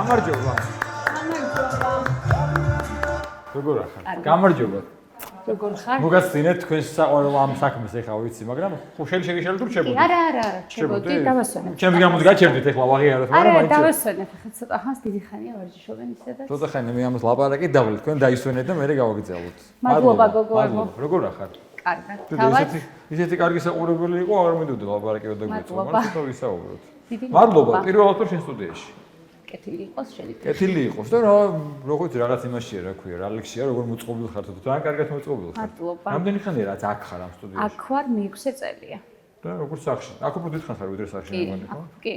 გამარჯობა. როგორ ახარ? გამარჯობა. როგორ ხარ? მოგასწინეთ თქვენს საყვარელ ამ საქმეს ახლა ვიცი, მაგრამ შეიძლება თუ რჩებოდი. არა, რჩებოდი, დავასვენებ. ჩემს გამოც გაჩერდით ახლა ვაღიაროთ, მაგრამ არა, დავასვენებ, ახლა ცოტა ხანს დიდი ხანია ვარჯიშობენ ისედაც. ცოტა ხანი მე ამას ლაპარაკი დავლით, თქვენ დაისვენეთ და მე გავაგრძელოთ. მადლობა გოგო. როგორ ახარ? კარგად. თავად ისეთი კარგი საყურებელი იყო, აღარ მინდოდა ლაპარაკი და გვეწო, მაგრამ ცოტა ვისაუბროთ. დიდი მადლობა, პირველად ვარ შენ სტუდიაში. კეთილი იყოს შენი. კეთილი იყოს და როგორც რაღაც იმაშია, რა ქვია, რა ლექსია, როგორ მოწყობილ ხარ თუ თან კარგად მოწყობილ ხარ. მადლობა. რამდენი ხანია რაც აქ ხარ ამ სტუდიაში? აქ ვარ მე-6 წელია. და როგორ სახში? აქ უფრო დიდ ხანს ხარ ვიდრე სახში ნормალი ხო? კი.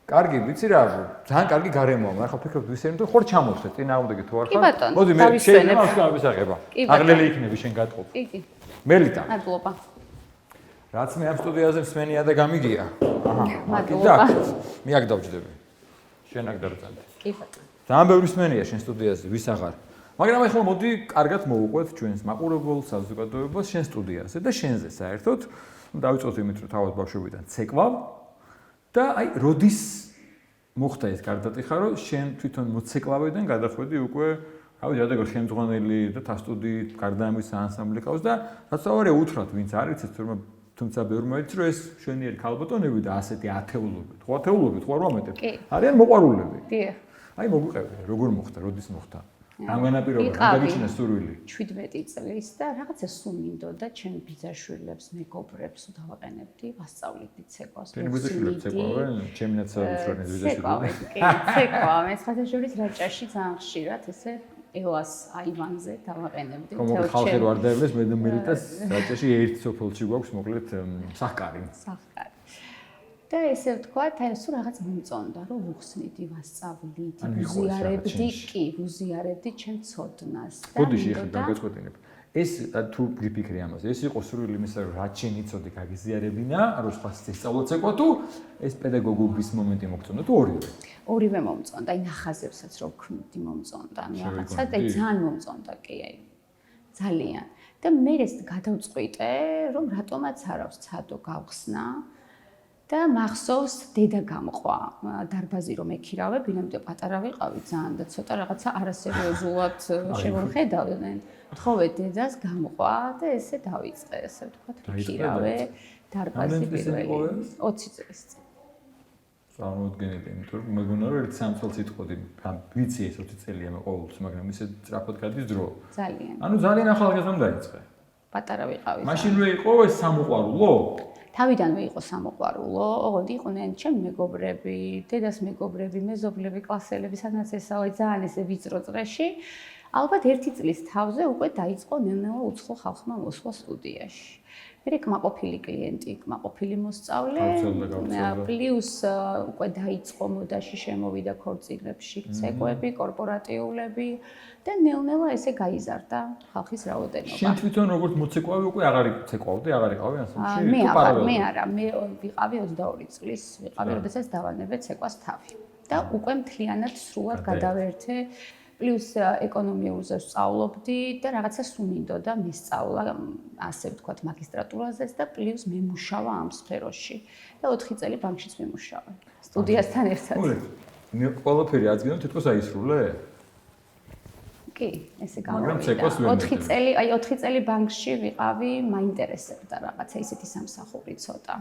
კარგი, ვიცი რა, ძალიან კარგი გარემოა, მაგრამ ხო ფიქრობ ვისერნი თუ ხარ ჩამოვსე წინააღმდეგი თუ არ კი ხარ? ბატონო, მოდი მე შეიძლება ამას აღება. აღლელი იქნები შენ გატყობ. კი. მელიტა. მადლობა. რაც მე ამ სტუდიაზე მსმენია და გამიგია. აჰა. მადლობა. მე აქ დავჯდები. შენ აქ დარწმუნდი. კი ბატონო. ძალიან ბევრი მსმენია შენ სტუდიაზე, ვის აღარ. მაგრამ ახლა მოდი კარგად მოვუყვეთ ჩვენს მაყურებელ საზოგადოებას შენ სტუდიაზე და შენზე საერთოდ. დავიწყოთ იმით, რომ თავად ბავშვობიდან ცეკვავ და აი როდის მოხდა ეს გარდატეხა, რომ შენ თვითონ მოცეკვავიდან გადახვედი უკვე, რავი, რადგან ხელმძღვანელი და თასტუდი გარდა ამისა ანსამბლი ყავს და რაც თავარია უთხრათ, ვინც არ იცით, თუმცა ბევრმა იცით, რომ ეს შვენიერი ქალბატონები და ასეთი ათეულობით, ხო ათეულობით, ხო არ ვამეტებ? არიან მოყვარულები. დიახ. აი მოგვიყევი, როგორ მოხდა, როდის მოხდა? ამ განაპირობა, გადაგიჩინა სურვილი. 17 წლის და რაღაცა სულ მინდოდა ჩემ ბიძაშვილებს, მეგობრებს დავაყენებდი, ვასწავლითი ცეკვას. ჩემი ბიძაშვილებს ცეკვავენ, ჩემი ნაცვალების ბიძაშვილები. კი, ცეკვავ, ეს ხათაშორის რაჭაში ძალიან ხშირად ესე ელას აივანზე დავაყენებდი. თელ ხალხი რო არ დაევლეს, მე და მელიტას რაჭაში ერთ სოფელში გვაქვს მოკლედ სახკარი. სახკარი. და ესე ვთქვათ, აი სულ რაღაც მომწონდა, რომ ვუხსნიდი, ვასწავლიდი, ვუზიარებდი, კი, ვუზიარებდი ჩემ ცოდნას. ბოდიში ხარ დაგეწყვეტინებ. ეს თუ გიფიქრე ამაზე, ეს იყო სრული იმისა, რომ რაც შენ იცოდი, გაგიზიარებინა, რომ სხვა სწავლო ცეკვა თუ ეს პედაგოგობის მომენტი მოგწონდა თუ ორივე? ორივე მომწონდა, აი ნახაზებსაც რო ვქმნიდი მომწონდა, ანუ რაღაცა და ძალიან მომწონდა, კი, აი ძალიან. და მე ეს გადავწყვიტე, რომ რატომაც არ აქვს ცადო გავხსნა. და მახსოვს დედა გამყვა დარბაზი რომ ექირავე, ბინემდე პატარა ვიყავი ძალიან და ცოტა რაღაცა არასერიოზულად შემოხედავდნენ. თხოვე დედას გამყვა და ესე დავიწყე, ესე ვთქვათ, ექირავე დარბაზი პირველი 20 წლის წინ. წარმოუდგენელი, იმიტომ რომ მეგონა რომ ერთ სამწელს იტყოდი, ვიცი ეს 20 წელია მე ყოველთვის, მაგრამ ისე სწრაფად გადის დრო. ძალიან. ანუ ძალიან ახალგაზრდა დაიწყე. პატარა ვიყავი. მაშინვე იყო ეს სამოყვარულო? თავიდანვე იყო სამოყვარულო, ოღონდ იყვნენ ჩემი მეგობრები, დედას მეგობრები, მეზობლები, კლასელები, სადაც ესავე ძალიან ესე ვიწრო წრეში. ალბათ 1 წლის თავზე უკვე დაიწყო ნელ-ნელა უცხო ხალხმა მოსვლა სტუდიაში. მე კმაყოფილი კლიენტი, კმაყოფილი მოსწავლე, პლუს უკვე დაიწყო მოდაში შემოვიდა ქორწილებში ცეკვები, კორპორატიულები და ნელ-ნელა ესე გაიზარდა ხალხის რაოდენობა. შენ თვითონ როგორც მოცეკვავი უკვე აღარ ცეკვავდი, აღარ იყავი ასეთში? მე არა, მე ვიყავი 22 წლის, ვიყავი, როდესაც დავანებე ცეკვას თავი. და უკვე მთლიანად სრულად გადავერთე პლუს ეკონომიურზე ვსწავლობდი და რაღაცა სულ მინდოდა მისწავლა, ასე ვთქვათ, მაგისტრატურაზეც და პლუს მემუშავა ამ სფეროში. და 4 წელი ბანკშიც ვიმუშავე, სტუდიასთან ერთად. მე ყველაფერი აცგინო, თითქოს აისრულე? კი, ესე გამოვიდა. 4 წელი ბანკში ვიყავი, მაინტერესებდა რაღაცა ისეთი სამსახური ცოტა.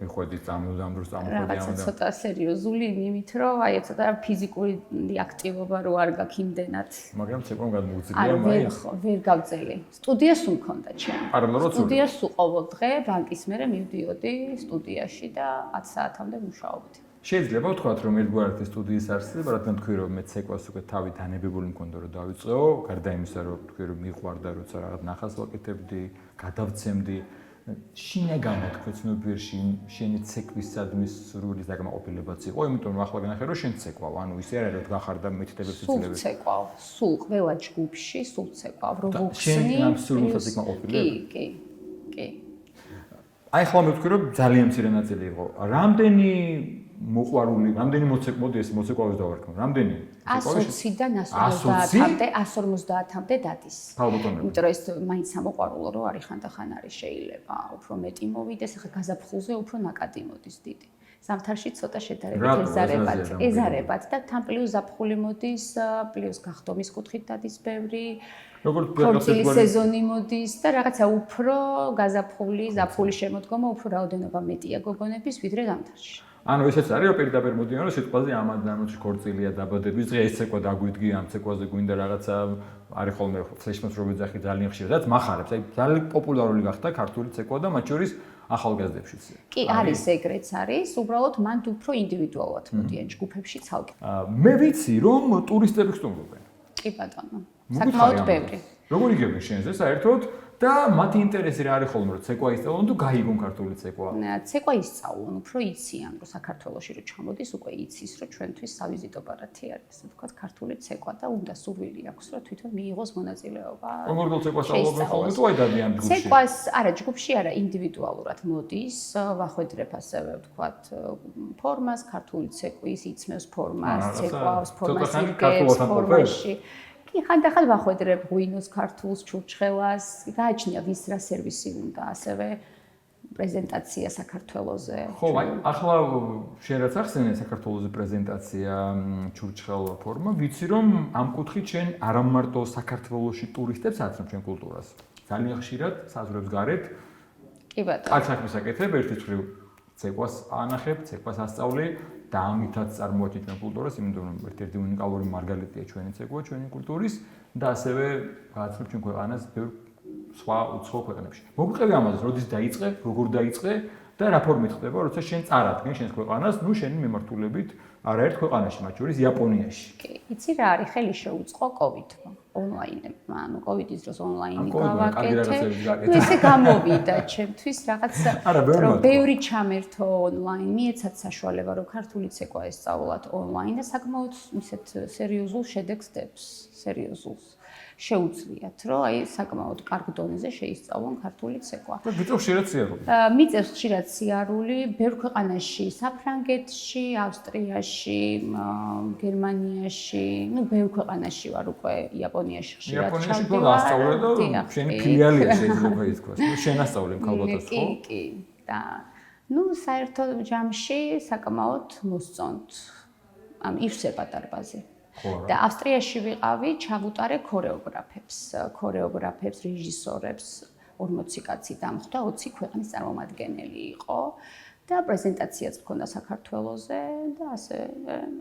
მიხვედი ამ დროს რაღაცა ცოტა სერიოზული იმით, რომ აი ცოტა ფიზიკური აქტივობა რო არ გაქვს იმდენად. მაგრამ ცეკვამ გადმოუძლია მაინც. ვერ გავწელი. სტუდიას უმქონდა ჩემ. სტუდიას უყოვლ დღე ბანკის მერე მივდიოდი სტუდიაში და 10 საათამდე მუშაობდი. შეიძლება ვთქვათ, რომ ერთგვარად სტუდიის არსება, რადგან თქვი რომ მე ცეკვას უკვე თავი თანებებული მქონდა რომ დავიწყეო, გარდა იმისა რომ თქვი რომ მიყვარდა როცა რაღაც ნახას ვაკეთებდი, გადავცემდი. შინაგანად თქვი ცნობიერში შენი ცეკვის სადმის სურვილის დაკმაყოფილებაც იყო, იმიტომ რომ ახლა განახე რომ შენ ცეკვავ, ანუ ისე არ არის რომ გახარ და მითითებებს იძლევი. სულ ცეკვავ, სულ ყველა ჯგუფში სულ ცეკვავ, რომ ვუხსნი. შენ ამ სურვილს დაკმაყოფილებ? კი. აი ხლა მე ვთქვი რომ ძალიან მცირე ნაწილი იყო. რამდენი მოყვარული, რამდენი მოდი ეს მოცეკვავის დავარქმევ, რამდენი? 120-დან 150-მდე დადის. ქალბატონები. იმიტომ რომ ეს მაინც სამოყვარულო რო არის ხანდახან არის შეიძლება, უფრო მეტი მოვიდეს, ახლა გაზაფხულზე უფრო ნაკადი მოდის დიდი. ზამთარში ცოტა შედარებით ეზარებათ და თან პლუს ზაფხული მოდის, პლუს გახდომის კუთხით დადის ბევრი. ქორწილის სეზონი მოდის და რაღაცა უფრო გაზაფხული, ზაფხულის შემოდგომა უფრო რაოდენობა მეტია გოგონების ვიდრე ზამთარში. ანუ ესეც არის რომ პირდაპირ მოდიან რომ სიტყვაზე ამადანოჩი ქორწილია დაბადების დღე ეს ცეკვა დაგვიდგი ამ ცეკვაზე გვინდა რაღაცა არის ხოლმე ფლეშმობს რო ვიძახი ძალიან ხშირად მახარებს აი ძალიან პოპულარული გახდა ქართული ცეკვა და მათ შორის ახალგაზრდებშიც. კი არის ეგრეც არის, უბრალოდ მან უფრო ინდივიდუალურად მოდიან ჯგუფებში ცალკე. მე ვიცი რომ ტურისტები ხტუნობენ. კი ბატონო. საკმაოდ ბევრი. როგორ იგებენ შენზე საერთოდ და მათი ინტერესი რა არის ხოლმე რომ ცეკვა ისწავლონ თუ გაიგონ ქართული ცეკვა? ცეკვა ისწავლონ, უფრო იციან რომ საქართველოში რო ჩამოდის უკვე იცის რომ ჩვენთვის სავიზიტო ბარათი არის, ასე ვთქვათ, ქართული ცეკვა და უნდა სურვილი აქვს რომ თვითონ მიიღოს მონაწილეობა. როგორ ცეკვას სწავლობენ ხოლმე თუ აი დადიან ჯგუფში? ცეკვას არა ჯგუფში არა ინდივიდუალურად მოდის, ვახვედრებ ასე ვთქვათ ფორმას, ქართული ცეკვის იწმევს ფორმას, ცეკვავს ფორმას იგებს ფორმაში. ხანდახან ვახვედრებ ღვინოს, ქართულს, ჩურჩხელას, გააჩნია ვის რა სერვისი უნდა, ასევე პრეზენტაცია საქართველოზე. ხო, აი ახლა შენ რაც ახსენე საქართველოზე პრეზენტაცია, ჩურჩხელა ფორმა, ვიცი რომ ამ კუთხით შენ არა მარტო საქართველოში ტურისტებს აცნობ შენ კულტურას. ძალიან ხშირად საზღვრებს გარეთ. კი ბატონო. აქ საქმეს აკეთებ ერთის მხრივ ცეკვას ანახებ, ცეკვას ასწავლე. და ამითაც წარმოაჩენთ ჩვენ კულტურას, იმიტომ რომ ერთ-ერთი უნიკალური მარგალიტია ჩვენი ცეკვა, ჩვენი კულტურის და ასევე გააცნობ ჩვენ ქვეყანას ბევრ სხვა უცხო ქვეყნებში. მოგვიყევი ამაზე, როდის დაიწყე, როგორ დაიწყე და რა ფორმით ხდება, როცა შენ წარადგენ შენს ქვეყანას, ნუ შენი მიმართულებით არაერთ ქვეყანაში, მათ შორის იაპონიაში. კი, იცი რა არის, ხელი შეუწყო COVID-მა, ონლაინებმა, ანუ COVID-ის დროს ონლაინი გავაკეთე. ესე გამოვიდა ჩემთვის რაღაც ბევრი ჩამერთო ონლაინ, მიეცათ საშუალება რომ ქართული ცეკვა ესწავლათ ონლაინ და საკმაოდ ისეთ სერიოზულ შედეგს დებს, სერიოზულს. შეუძლიათ, რომ აი საკმაოდ კარგ დონეზე შეისწავლონ ქართული ცეკვა. და გიწევს ხშირად სიარული. მიწევს ხშირად სიარული, ბევრ ქვეყანაში, საფრანგეთში, ავსტრიაში, გერმანიაში, ნუ ბევრ ქვეყანაში ვარ უკვე, იაპონიაში ხშირად ჩავდივარ. იაპონიაში თუ ასწავლე და შენი ფილიალია შეიძლება ითქვას. ნუ შენ ასწავლე ქალბატონს ხო? კი. და ნუ საერთოდ ჯამში საკმაოდ მოსწონთ. ამ ივსება დარბაზი. და ავსტრიაში ვიყავი, ჩავუტარე ქორეოგრაფებს, რეჟისორებს, 40 კაცი დამხვდა, 20 ქვეყნის წარმომადგენელი იყო და პრეზენტაციაც მქონდა საქართველოზე და ასე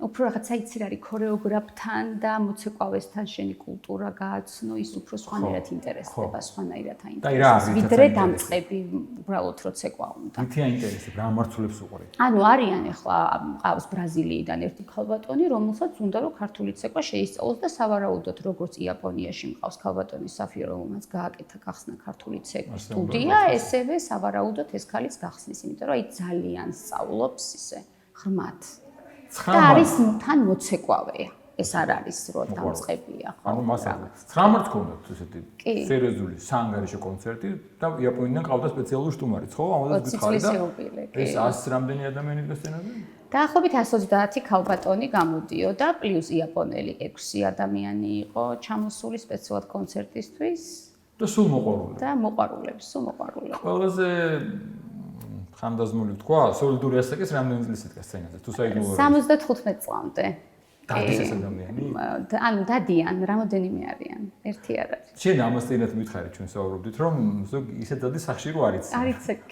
უფრო რაღაცა იცი რა არის ქორეოგრაფთან და მოცეკვავესთან შენი კულტურა გააცნო, ის უფრო სხვანაირად ინტერესდება, სხვანაირად აინტერესებს. ვიდრე დამწყები უბრალოდ რო ცეკვა უნდა. მითი აინტერესებს, რა მართულებს უყურე? ანუ არიან ახლა მყავს ბრაზილიიდან ერთი ქალბატონი, რომელსაც უნდა რომ ქართული ცეკვა შეისწავლოს და სავარაუდოდ როგორც იაპონიაში მყავს ქალბატონი საფიო, რომელმაც გააკეთა გახსნა ქართული ცეკვის სტუდია, ესევე სავარაუდოდ ეს ქალიც გახსნის, იმიტომ რომ აი ძალიან სწავლობს ისე ღრმად. და არის თან მოცეკვავეა. ეს არ არის რომ დამწყებია, ხო? ანუ მასალა. 19 ქონდათ ესეთი სერიოზული საანგარიშო კონცერტი და იაპონიიდან ყავდა სპეციალური სტუმარიც, ხო? ამაზე გითხარი და ეს 100 რამდენი ადამიანი გასცენებდა? დაახლოებით 130 ქალბატონი გამოდიოდა, პლუს იაპონელი 6 ადამიანი იყო ჩამოსული სპეციალურად კონცერტისთვის. და სულ მოყვარულები. და მოყვარულები, სულ მოყვარულები. ყველაზე ხანდაზმული თქვა, სოლიდური ასაკის რამდენი წლის იდგა სცენაზე? თუ საიდუმლო 75 წლამდე. დადის ეს ადამიანი? ანუ დადიან, რამოდენიმე არიან, ერთი არ არის. შენ ამას წინათ მითხარი ჩვენ საუბრობდით, რომ ზოგ ისეთ დადის სახში რო არის.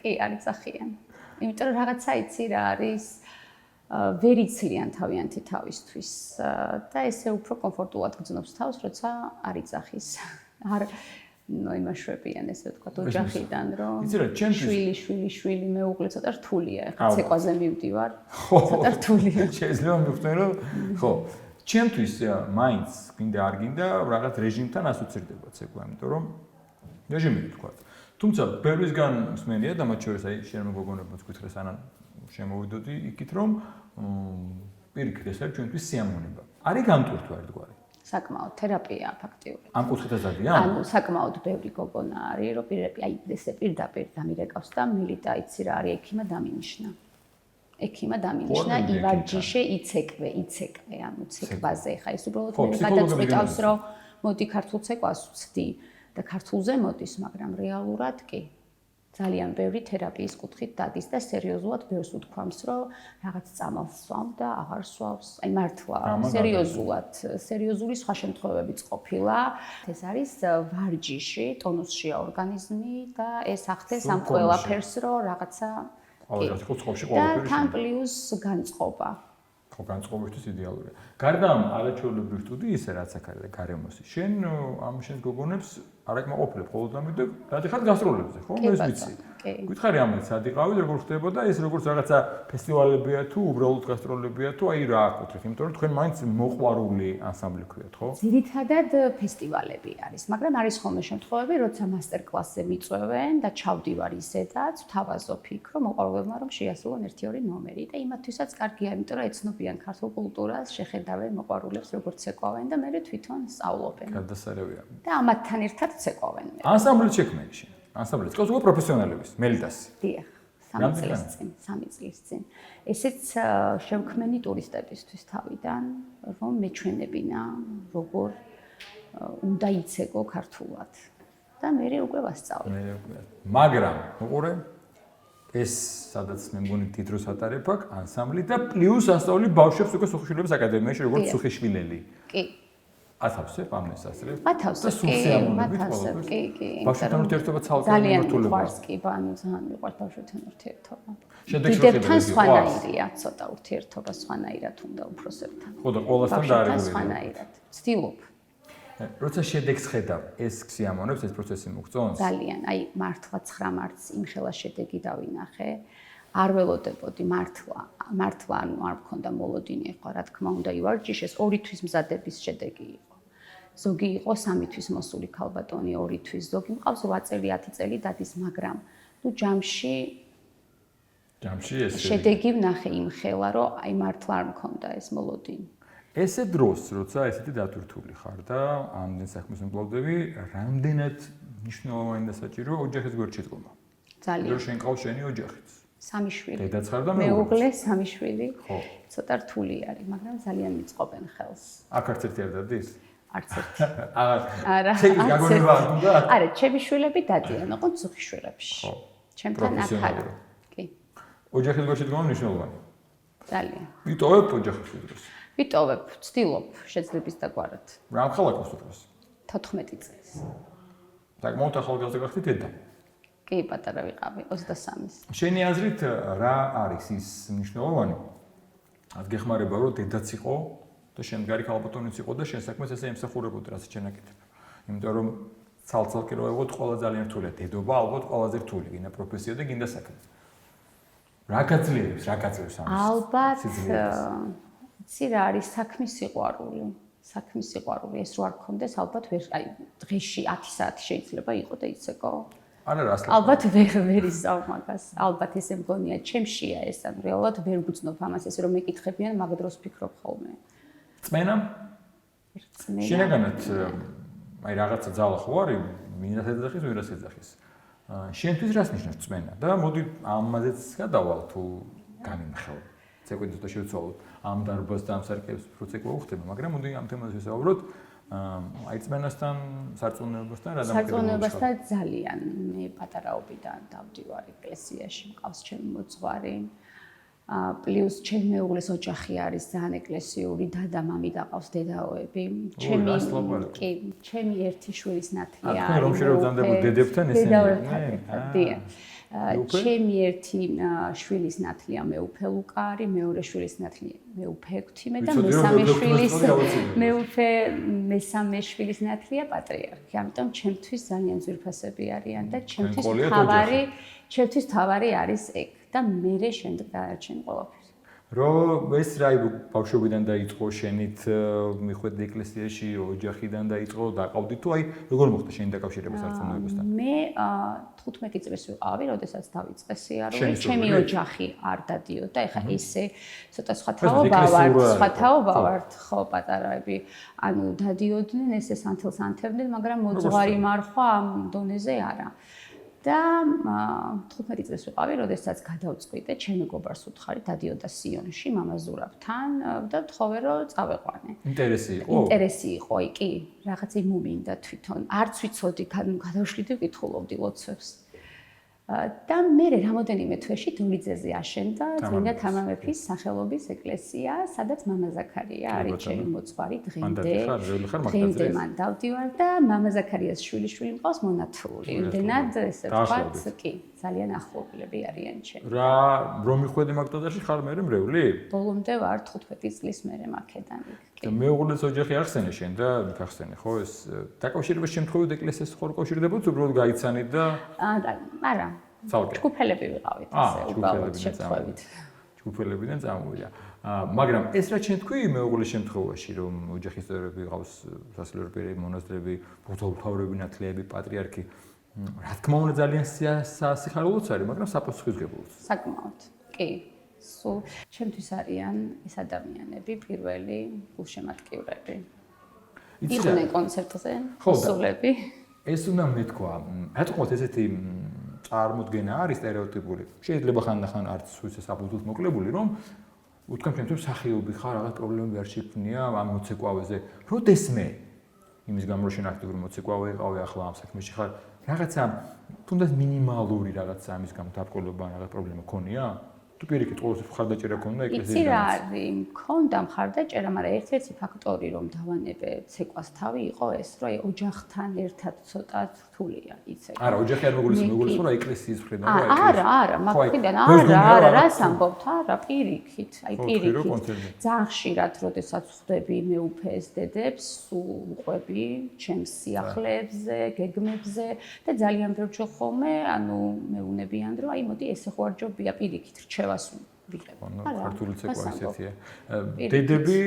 კი, არის ახიან. იმიტომ რომ რაღაცა იცი რა არის, ვერ იცლიან თავიანთი თავისთვის და ესე უფრო კომფორტულად გრძნობს თავს, როცა არ იცახის. არ ნუ იმაშვებიან ესე ვთქვათ ოჯახიდან რომ შვილი მეუღლე ცოტა რთულია ახლა ცეკვაზე მივდივარ ცოტა რთულია შეიძლება მივხვდე რომ ხო ჩემთვის მაინც გინდა არ გინდა რაღაც რეჟიმთან ასოცირდება ცეკვა იმიტომ რომ რეჟიმი ვთქვათ თუმცა ბევრისგან მსმენია და მათ შორის აი შენ მოგონებაც გითხრეს ანან შემოვიდოდი იქით რომ პირიქით ეს არის ჩვენთვის სიამოვნება არის განტვირთვა ერთგვარი საკმაოდ თერაპია ფაქტიურად. ამ კუთხითაც არიან? ანუ საკმაოდ ბევრი გოგონა არის, რომ აი ესე პირდაპირ დამირეკავს და მილიტა იცი რა არის ექიმა დამინიშნა. ექიმა დამინიშნა ივარჯიშე იცეკვე, ანუ ცეკვაზე. ხა ეს უბრალოდ მე გადაწყვიტავს, რომ მოდი ქართულ ცეკვას ვცდი და ქართულზე მოდის, მაგრამ რეალურად კი. ძალიან ბევრი თერაპიის კუთხით დადის და სერიოზულად ბევრს უთქვამს, რომ რაღაც წამალს სვამ და აღარ სვავს. აი მართლა სერიოზული სხვა შემთხვევებიც ყოფილა. ეს არის ვარჯიში, ტონუსშია ორგანიზმი და ეს ახდენს ამ ყველაფერს, რომ რაღაცა და თან პლუს განწყობა. ხო, განწყობისთვის იდეალურია. გარდა ამ არაჩვეულებრივი სტუდიისა, რაც აქ არის და გარემოსი, შენ შენს გოგონებს არ აკმაყოფილებ ხოლმე და გადიხარ გასტროლებზე, ხო? მე ეს ვიცი. გითხარი ამით, სად იყავით, როგორ ხდებოდა ეს, როგორც რაღაცა ფესტივალებია თუ უბრალოდ გასტროლებია თუ აი რა აკუთვნით, იმიტომ რომ თქვენ მაინც მოყვარული ანსამბლი ქვიათ, ხო? ძირითადად ფესტივალები არის, მაგრამ არის ხოლმე შემთხვევები, როცა მასტერკლასზე მიწვევენ და ჩავდივარ ისედაც, ვთავაზობ იქ, რომ მოყვარულებმა რომ შეასრულონ 1-2 ნომერი და იმათვისაც კარგია, იმიტომ რომ ეცნობიან ქართულ კულტურას, შეხედავენ მოყვარულებს როგორც ცეკვავენ და მე თვითონ სწავლობენ. გადასარევია. და ამათთან ერთად ცეკვავენ. ანსამბლით შექმნილი შენ. ანსამბლით ყავს უკვე პროფესიონალების, მელიდასი. დიახ, 3 წლის წინ. ესეც შევქმენი ტურისტებისთვის თავიდან, რომ მეჩვენებინა, როგორ უნდა იცეკო ქართულად. და მე უკვე ვასწავლე. მაგრამ, უყურე, ეს სადაც მე მგონი დიდ დროს ატარებ აქ ანსამბლი და პლუს ასწავლი ბავშვებს უკვე სუხიშვილების აკადემიაში, როგორც სუხიშვილელი. კი. ათავსებ ამას ასწრებ. ათავსებ, კი. ბავშვთან ურთიერთობა ცალკე ძალიან მიყვარს, კი, ძალიან მიყვარს ბავშვთან ურთიერთობა. დიდებთან სხვანაირია, ცოტა ურთიერთობა სხვანაირად უნდა უფროსებთან. ხო და ყველასთან დაარეგულირება. სხვანაირად. ვცდილობ. როცა შედეგს ხედავ, ეს სიამოვნებს, ეს პროცესი მოგწონს? ძალიან, აი მართლა 9 მარტს იმხელა შედეგი დავინახე. არ ველოდებოდი მართლა არ მქონდა მოლოდინი ახლა რა თქმა უნდა ივარჯიშეს 2 თვის მზადების შედეგი იყო. ზოგი იყო 3 თვის მოსული ქალბატონი 2 თვის, ზოგი მყავს 8 წელი 10 წელი დადის, მაგრამ ნუ ჯამში ეს შედეგი ვნახე იმხელა, რომ აი მართლა არ მქონდა ეს მოლოდინი. ესე დროს, როცა ესეთი დატვირთული ხარ და ამდენ საქმეს მკლავდები, რამდენად მნიშვნელოვანი და საჭირო ოჯახის გვერდში დგომა? ძალიან. რომ შენ ყავს შენი ოჯახიც. 3 შვილი. დედაც ხარ და მეუღლე 3 შვილი. ხო. ცოტა რთული არის, მაგრამ ძალიან მიწყობენ ხელს. აქ არც ერთი არ დადის? არც ერთი. არა. ჩემი გაგონება არ უნდა? არა, ჩემი შვილები დადიან, ოღონდ ზოგი შვილებში. ხო. ჩემთან აქ არა. კი. ოჯახის გვერდში დგომა მნიშვნელოვანია. ძალიან. ვიტოვებ ოჯახის დროს. ვიტოვებ, ვცდილობ შეძლების დაგვარად. რა მხალაკოს უფროს? 14 წელს. საკმაოდ ახალგაზრდა გახდით დედა. კი, პატარა ვიყავი 23-ის. შენი აზრით რა არის ის მნიშვნელოვანი? გეხმარება რომ დედაც იყო და შემდგარი ქალბატონიც იყო და შენ საქმეს ესე ემსახურებოდა, რასაც შენ აკეთებ. იმიტომ რომ ცალ-ცალკე რო ეღოთ ყველა ძალიან რთულია. დედობა ალბათ ყველაზე რთული, გინდა პროფესია და გინდა საქმე. რა გაძლიერებს ამას? ალბათ იცი რა არის საქმის სიყვარული. საქმის სიყვარული ეს რო არ გქონდეს, ალბათ ვერ აი დღეში 10 საათი შეიძლება იყო და იცეკო. არა რა ასლა. ალბათ ვერ ისწავლ მაგას. ალბათ ესე მგონია, ჩემშია ეს, ან რეალურად ვერ გუცნობ ამას, ესე რომ მეკითხებიან, მაგ დროს ფიქრობ ხოლმე. წმენა? შინაგანად აი რაღაცა ძალა ხო არის, მინდას ეძახის, ვერას ეძახის. შენთვის რას ნიშნავს წმენა? და მოდი ამაზეც გადავალ თუ გამიმხელ. ცეკვით და შევცვალოთ ამ დარბაზს და ამ სარკეებს პროცეკვა უხდება, მაგრამ მოდი ამ თემაზე ვისაუბროთ. აი წმენასთან, სარწმუნოებასთან რა დამოკიდებულება? სარწმუნოებასთან ძალიან. მე პატარაობიდან დავდივარ ეკლესიაში, მყავს ჩემი მოძღვარი. პლუს ჩემი მეუღლის ოჯახი არის ძალიან ეკლესიური, დადა, მამი და ყავს დედაოები. ჩემი ერთი შვილის ნათლია. აქ რომ შევძანდებოდ დედებთან ესენი. დიახ. ჩემი ერთი შვილის ნათლია მეუფე ლუკარი, მეორე შვილის ნათლია მეუფე ექვთიმე და მესამე შვილის ნათლია პატრიარქი. ამიტომ ჩემთვის ძალიან ძვირფასები არიან და ჩემთვის თავარი არის ეგ და მე შემდეგ დაარჩენ ყველაფერს. რომ ეს რა ბავშვობიდან დაიწყო შენით მიხვედი ეკლესიაში, ოჯახიდან დაიწყო, დაყავდი თუ აი როგორ მოხდა შენი დაკავშირება სარწმუნოებასთან? მე 15 წლის ვიყავი, როდესაც დავიწყე სიარული, ჩემი ოჯახი არ დადიოდა, ეხა ესე ცოტა სხვა თაობა ვართ, ხო, პატარაები, ანუ დადიოდნენ, ესე სანთელს ანთებდნენ, მაგრამ მოძღვარი მარხვა ამ დონეზე არა. და 15 წელს ვიყავი, როდესაც გადავწყვიტე, ჩემი გობარს უთხარი, დადიოდა სიონში, მამა ზურაბთან და ვთხოვე, რომ წავეყვანე. ინტერესი იყო, კი, რაღაცა მომინდა თვითონ. არც ვიცოდი, გადავშლიდი, ვკითხულობდი ლოცვებს. და მე რამოდენიმე თვეში დოლიძეზე აშენდა წმინდა თამა მეფის სახელობის ეკლესია, სადაც მამა ზაქარია არის ჩემი მოძღვარი დღემდე მან დავდივარ და მამა ზაქარიას შვილიშვილი მყავს მონათრული. იმდენად ესე ვთქვათ, კი, ძალიან ახლობლები არიან ჩემი. რა რომ მიხვედი მაგდადაში ხარ მე მრევლი? ბოლომდე ვარ 15 წლის მერე მაქედან იქ. მეუღლეს ოჯახი ახსენე შენ და მიხახსენე, ხო ეს დაკავშირების შემთხვევით ეკლესიას ხო უკავშირდებოდ უბრალოდ გაიცანით და არა ჯგუფელები ვიყავით ასე უბრალოდ შემთხვევით. ჯგუფელებიდან წამოვიდა. მაგრამ ეს რა ჩვენ თქვი მეუღლის შემთხვევაში რომ ოჯახის წევრები ყავს სასულიერო მონასტრები, ბრძოლთავრები, ნათლიები, პატრიარქი რა თქმა უნდა ძალიან სასიხარულოც არის, მაგრამ საპასუხისმგებლოც. საკმაოდ. კი. სულ ჩემთვის არიან ეს ადამიანები პირველი გულშემატკივრები. იყვნენ კონცერტზე, მოსულები. ეს უნდა მეთქვა. რატომ ესეთი წარმოდგენა არის სტერეოტიპული. შეიძლება ხანდახან არც ისე საფუძვლად მოკლებული, რომ უთქვამთ ჩემთვის სახიობი ხარ, რაღაც პრობლემები არ შექმნია ამ მოცეკვავეზე. როდესმე იმის გამო რომ შენ აქტიური მოცეკვავე იყავი, ახლა ამ საქმეში ხარ, რაღაცა თუნდაც მინიმალური რაღაცა ამის გამო დაბრკოლება, რაღაც პრობლემა ქონია? თუ პირიქით ყოველთვის მხარდაჭერა ქონდა ეკლესიიდან. იცი რა არის? მქონდა მხარდაჭერა, მაგრამ ერთ-ერთი ფაქტორი რომ დავანებე ცეკვას თავი იყო ეს, რომ ოჯახთან ერთად ცოტა რთულია იცეკვა. არა, ოჯახი არ მოგულის რა ეკლესიის მხრიდან რა არა, მაგიდან არა, რას ამბობთ? არა, პირიქით, აი პირიქით. ძალიან ხშირად, როდესაც ხვდები მეუფეს დედებს, უყვები ჩემს სიახლეებზე, გეგმებზე და ძალიან ბევრ ჯერ ხოლმე, ანუ მეუნებიან, რომ აი მოდი ესე ხო არ ჯობია პირიქით რჩევა ქართული ცეკვა ისეთია. დედები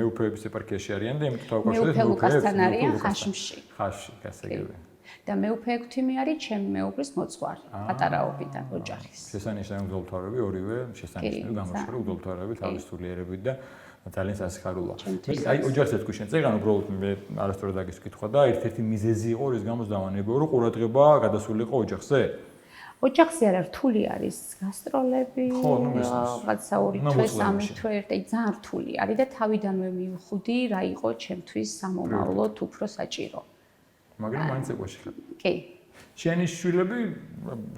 მეუფეების ეპარქიაში არიან და იმიტომ თავკავშირებს მეუფე ლუკასთან არიან ხაშმში. ხაშში, გასაგებია. და მეუფე ექვთიმი არის ჩემი მეუღლის მოძღვარი, პატარაობიდან ოჯახის. შესანიშნავი მგზავრები ორივე შესანიშნავი გამოშვები მგზავრები თავის სულიერებით და ძალიან სასიხარულოა. აი ოჯახს ეთქვი შენ წეგან უბრალოდ მე არასდროს დაგის კითხვა და ერთ-ერთი მიზეზი იყო რის გამოც დავანებო რომ ყურადღება გადასულიყო ოჯახზე. ოჯახზე არა რთული არის გასტროლები, რაღაცა 2 თვე, 3 თვე, ძალიან რთული არის და თავიდანვე მივხვდი რა იყო ჩემთვის სამომავლოდ უფრო საჭირო. მაგრამ მაინც ეკვაში ხარ. კი. შენი შვილები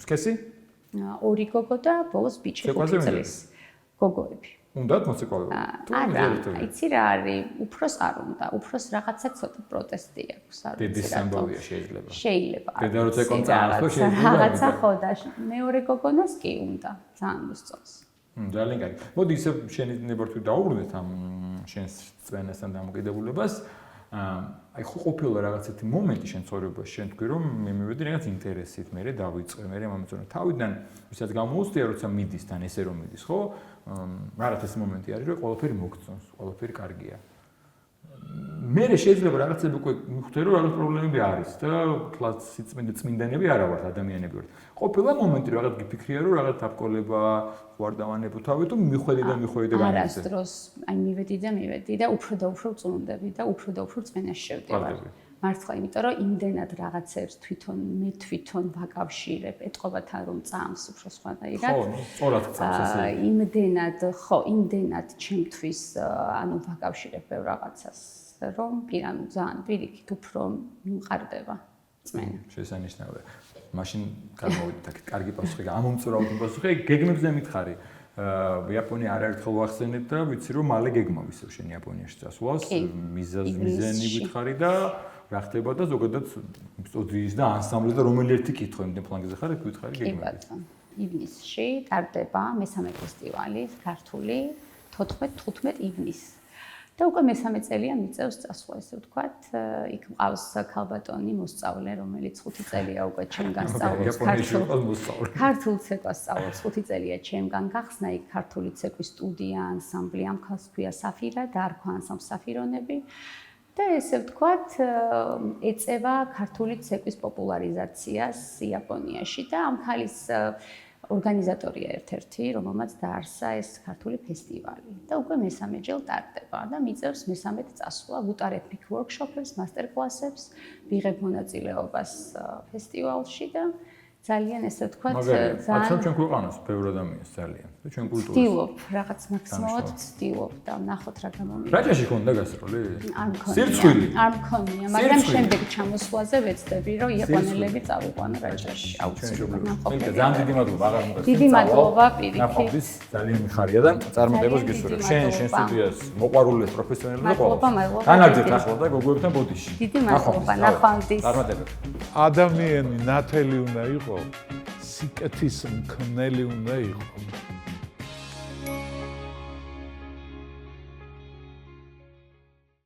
სქესი? 2 გოგო და ბოლოს ბიჭი 5 წლის. გოგოები. უნდათ მოცეკვავეობა? არა, იცი რა არის, უფროს არ უნდა, უფროს რაღაცა ცოტა პროტესტი აქვს, არ ვიცი. დედის სამბავია შეიძლება. შეიძლება. დედა როცა კონცერტს ხო შეიძლება. რაღაცა ხო და მეორე გოგონას კი უნდა, ძალიან მოსწონს. ძალიან კარგი. მოდი ისე შენი ნებართვით დაუბრუნდეთ ამ შენს წვენასთან დამოკიდებულებას. აი ხო ყოფილა რაღაცეთი მომენტი შენ ცხოვრებაში, შენ თქვი რომ მე მივედი რაღაც ინტერესით, მე დავიწყე, მე მომწონდა. თავიდან ვისაც გამოუცდია, როცა მიდის თან ესე რომ მიდის, ხო? რაღაც ეს მომენტი არის, რომ ყველაფერი მოგწონს, ყველაფერი კარგია. მე შეიძლება რაღაცები უკვე მიხვდე რომ რაღაც პრობლემები არის და კლასი წმინდანები არა ვართ, ადამიანები ვართ. ყოფილა მომენტი რომ რაღაც გიფიქრია რომ რაღაც დაბკოლება ვარ დავანებო თავი თუ მიხვედი და გამიწე. არასდროს აი მივედი და უფრო და უფრო წუნდები და უფრო და უფრო წმენაში შევდივარ. მართლა, იმიტომ რომ იმდენად რაღაცებს მე თვითონ ვაკავშირებ, ეთყობათან რომ წამს უფრო სხვანაირად. ხო, სწორად წამს ესე. იმდენად ჩემთვის ანუ ვაკავშირებ ბევრ რაღაცას, რომ ძალიან პირიქით უფრო მიმყარდება წმენა. შესანიშნავია. მაშინ გამოვიდეთ აქ კარგი პასუხი, ამომწურავდი პასუხი, გეგმებზე მითხარი. იაპონია არაერთხელ ვახსენეთ და ვიცი რომ მალე გეგმა ვისევ შენ იაპონიაში წასვლას, მიზანი ვითხარი და რა ხდება და ზოგადად სტუდიის და ანსამბლი და რომელი ერთი კითხვა იმდენ ფლანგზე ხარ, იქ ვითხარი გეგმები. ივნისში ტარდება მესამე ფესტივალი ქართული 14-15 ივნისს. და უკვე მესამე წელია მიწევს წასვლა, ესე ვთქვათ, იქ მყავს ქალბატონი მოსწავლე, რომელიც 5 წელია უკვე ჩემგან სწავლობს ქართულ ცეკვას სწავლობს 5 წელია ჩემგან გახსნა იქ ქართული ცეკვის სტუდია, ანსამბლი, ამ ქალს ქვია საფირა და არ ქვა ანსამბლ საფირონები. და ესე ვთქვათ, ეწევა ქართული ცეკვის პოპულარიზაციას იაპონიაში და ამ ქალის ორგანიზატორია ერთ-ერთი, რომელმაც დაარსა ეს ქართული ფესტივალი და უკვე მესამე ჯერ ტარდება და მიწევს მესამედ წასვლა, ვუტარებ იქ ვორქშოპებს, მასტერკლასებს, ვიღებ მონაწილეობას ფესტივალში და ძალიან ესე ვთქვათ, მაგრამ ჩვენ ქვეყანას ბევრ ადამიანს ძალიან და ჩვენ კულტურას. ვცდილობ რაღაც მაქსიმალურად ვცდილობ და ნახოთ რა გამომიდგება. რაჭაში ხონდა გასროლი? არ მქონია. სირცხვილი. არ მქონია, მაგრამ შემდეგ ჩამოსვლაზე ვეცდები, რომ იაპონელები წავიყვანო რაჭაში. აუცილებლად ნახოთ. ძალიან დიდი მადლობა აღარ მოგესწრებით. დიდი მადლობა პირიქით. ნახობის ძალიან მიხარია და წარმატებას გისურვებ. შენ სტუდიას მოყვარულეს პროფესიონალებს და ყოველს. მადლობა. განაგრძობ ახლა და გოგოებთან ბოდიში. დიდი მადლობა. ნახვამდის. წარმატებები. ადამიანი ნათელი უნდა იყო, სიკეთის მქნელი უნდა იყო.